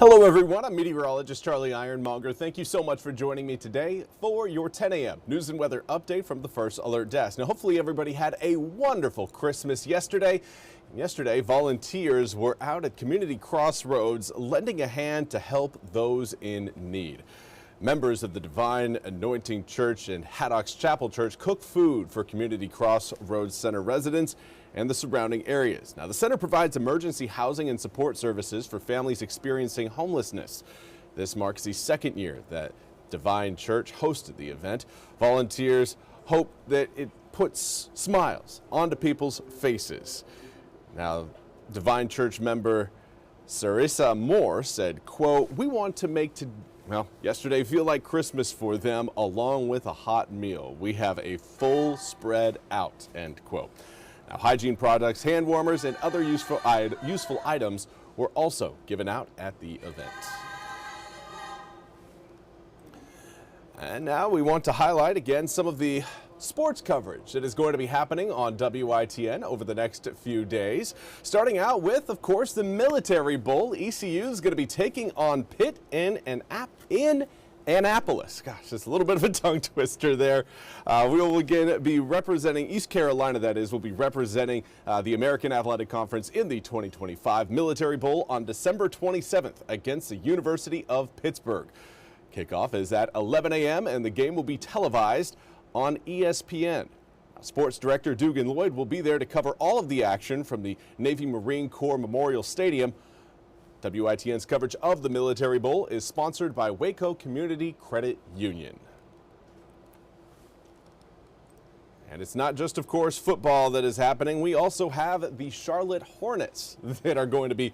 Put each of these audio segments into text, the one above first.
Hello everyone, I'm meteorologist Charlie Ironmonger. Thank you so much for joining me today for your 10 a.m. news and weather update from the First Alert Desk. Now hopefully everybody had a wonderful Christmas yesterday. Yesterday, volunteers were out at community crossroads lending a hand to help those in need. Members of the Divine Anointing Church and Haddock's Chapel Church cook food for Community Crossroads Center residents and the surrounding areas. Now, the center provides emergency housing and support services for families experiencing homelessness. This marks the second year that Divine Church hosted the event. Volunteers hope that it puts smiles onto people's faces. Now, Divine Church member Sarissa Moore said, quote, "We want to make yesterday feel like Christmas for them along with a hot meal. We have a full spread out," end quote. Now, hygiene products, hand warmers, and other useful items were also given out at the event. And now we want to highlight again some of the sports coverage that is going to be happening on WITN over the next few days. Starting out with, of course, the Military Bowl. ECU is going to be taking on Pitt in Annapolis. Gosh, just a little bit of a tongue twister there. We will again be representing East Carolina, that is, will be representing the American Athletic Conference in the 2025 Military Bowl on December 27th against the University of Pittsburgh. Kickoff is at 11 a.m. and the game will be televised on ESPN. Sports Director Dugan Lloyd will be there to cover all of the action from the Navy Marine Corps Memorial Stadium. WITN's coverage of the Military Bowl is sponsored by Waco Community Credit Union. And it's not just, of course, football that is happening. We also have the Charlotte Hornets that are going to be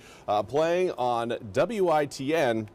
playing on WITN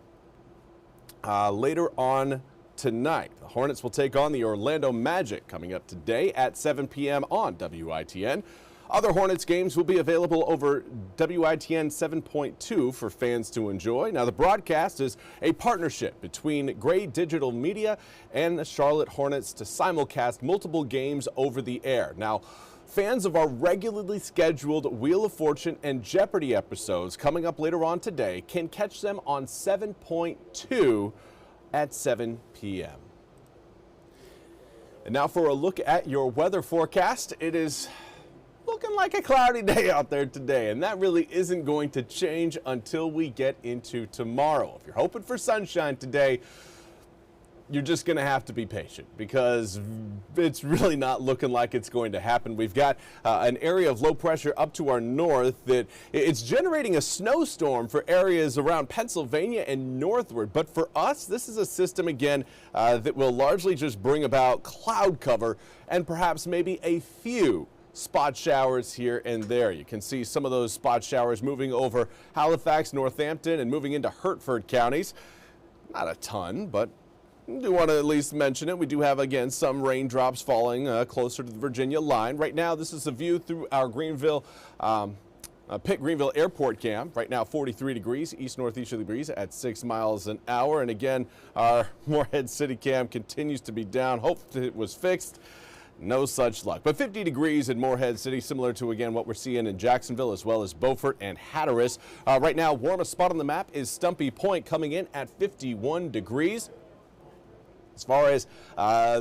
later on tonight. The Hornets will take on the Orlando Magic coming up today at 7 p.m. on WITN. Other Hornets games will be available over WITN 7.2 for fans to enjoy. Now, the broadcast is a partnership between Gray Digital Media and the Charlotte Hornets to simulcast multiple games over the air. Now, fans of our regularly scheduled Wheel of Fortune and Jeopardy episodes coming up later on today can catch them on 7.2 at 7 p.m. And now for a look at your weather forecast. It is looking like a cloudy day out there today, and that really isn't going to change until we get into tomorrow. If you're hoping for sunshine today, you're just going to have to be patient because it's really not looking like it's going to happen. We've got an area of low pressure up to our north that it's generating a snowstorm for areas around Pennsylvania and northward. But for us, this is a system, again, that will largely just bring about cloud cover and perhaps maybe a few spot showers here and there. You can see some of those spot showers moving over Halifax, Northampton, and moving into Hertford counties. Not a ton, but I do want to at least mention it. We do have, again, some raindrops falling closer to the Virginia line. Right now, this is a view through our Greenville, Pitt Greenville Airport cam. Right now, 43 degrees, east-northeasterly breeze at 6 miles an hour. And again, our Morehead City cam continues to be down. Hope it was fixed. No such luck. But 50 degrees in Morehead City, similar to, again, what we're seeing in Jacksonville as well as Beaufort and Hatteras. Right now, warmest spot on the map is Stumpy Point, coming in at 51 degrees. As far as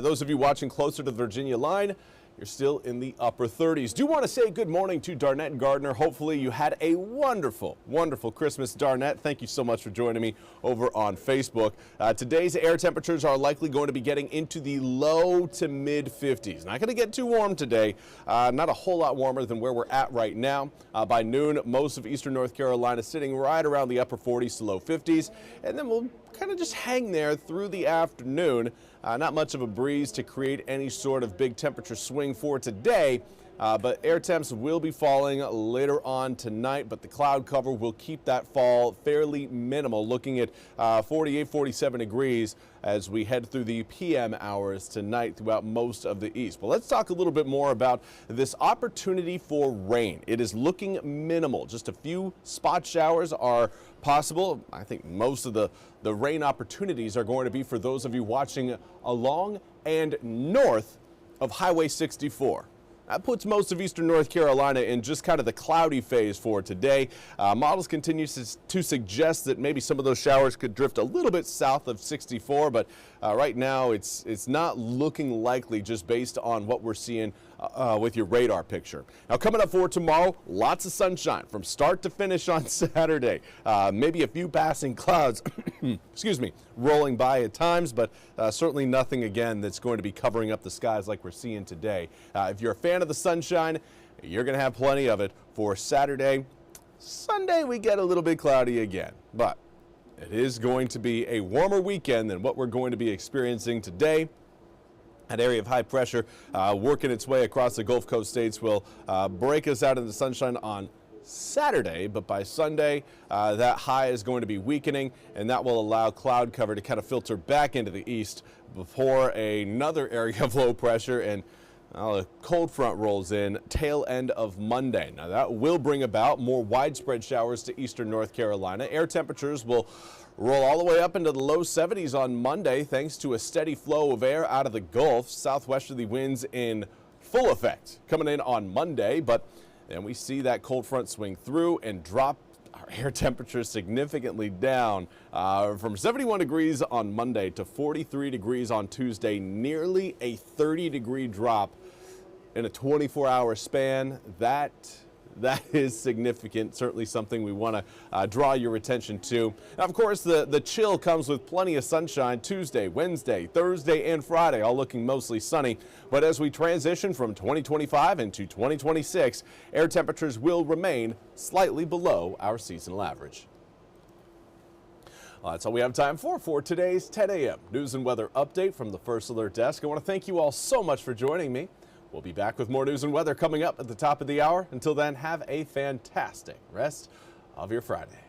those of you watching closer to the Virginia line, you're still in the upper 30s. Do want to say good morning to Darnett and Gardner. Hopefully you had a wonderful, wonderful Christmas. Darnett, thank you so much for joining me over on Facebook. Today's air temperatures are likely going to be getting into the low to mid 50s. Not going to get too warm today. Not a whole lot warmer than where we're at right now. By noon, most of eastern North Carolina sitting right around the upper 40s to low 50s. And then we'll kind of just hang there through the afternoon. Not much of a breeze to create any sort of big temperature swing for today, but air temps will be falling later on tonight, but the cloud cover will keep that fall fairly minimal, looking at 48, 47 degrees as we head through the PM hours tonight throughout most of the east. But let's talk a little bit more about this opportunity for rain. It is looking minimal. Just a few spot showers are possible. I think most of the rain opportunities are going to be for those of you watching along and north of Highway 64. That puts most of eastern North Carolina in just kind of the cloudy phase for today. Models continue to suggest that maybe some of those showers could drift a little bit south of 64, but right now it's not looking likely just based on what we're seeing with your radar picture. Now coming up for tomorrow, lots of sunshine from start to finish on Saturday. Maybe a few passing clouds, excuse me, rolling by at times, but certainly nothing again that's going to be covering up the skies like we're seeing today. If you're a fan of the sunshine, you're going to have plenty of it for Saturday. Sunday we get a little bit cloudy again, but it is going to be a warmer weekend than what we're going to be experiencing today. That area of high pressure working its way across the Gulf Coast states will break us out into the sunshine on Saturday, but by Sunday that high is going to be weakening, and that will allow cloud cover to kind of filter back into the east before another area of low pressure and a cold front rolls in tail end of Monday. Now that will bring about more widespread showers to eastern North Carolina. Air temperatures will roll all the way up into the low 70s on Monday thanks to a steady flow of air out of the Gulf. Southwesterly winds in full effect coming in on Monday, but then we see that cold front swing through and drop our air temperatures significantly down from 71 degrees on Monday to 43 degrees on Tuesday, nearly a 30-degree drop in a 24-hour span. That is significant, certainly something we want to draw your attention to. Now, of course, the chill comes with plenty of sunshine Tuesday, Wednesday, Thursday, and Friday, all looking mostly sunny. But as we transition from 2025 into 2026, air temperatures will remain slightly below our seasonal average. Well, that's all we have time for today's 10 a.m. news and weather update from the First Alert Desk. I want to thank you all so much for joining me. We'll be back with more news and weather coming up at the top of the hour. Until then, have a fantastic rest of your Friday.